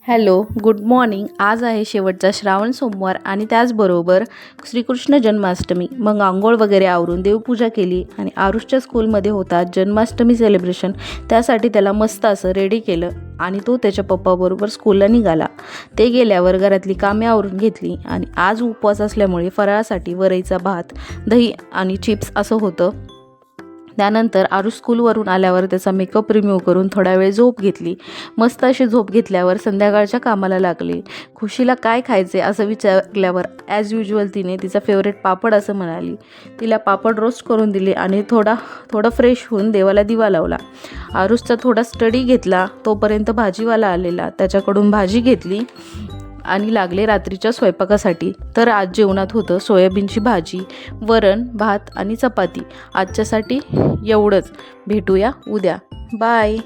Hello, good morning. आज आहे शेवटचा श्रावण सोमवार आणि त्याचबरोबर श्रीकृष्ण जन्माष्टमी. मग आंघोळ वगैरे आवरून देवपूजा केली आणि आरुषच्या स्कूलमध्ये होता जन्माष्टमी सेलिब्रेशन. त्यासाठी त्याला मस्त असं रेडी केलं आणि तो त्याच्या पप्पाबरोबर स्कूलला निघाला. ते गेल्यावर घरातली कामे आवरून घेतली आणि आज उपवास असल्यामुळे फराळासाठी वरईचा भात, दही आणि चिप्स असं होतं. त्यानंतर आरुष स्कूलवरून आल्यावर त्याचा मेकअप रिमूव्ह करून थोडा वेळ झोप घेतली. मस्त अशी झोप घेतल्यावर संध्याकाळच्या कामाला लागली. खुशीला काय खायचे असं विचारल्यावर ॲज युजल तिने तिचा फेवरेट पापड असं म्हणाली. तिला पापड रोस्ट करून दिले आणि थोडं फ्रेश होऊन देवाला दिवा लावला. आरुषचा थोडा स्टडी घेतला. तोपर्यंत भाजीवाला आलेला. त्याच्याकडून भाजी घेतली आणि लागले रात्रीच्या स्वयंपाकासाठी. तर आज जेवणात होतं सोयाबीनची भाजी, वरण, भात आणि चपाती. आजच्यासाठी एवढंच. भेटूया उद्या. बाय.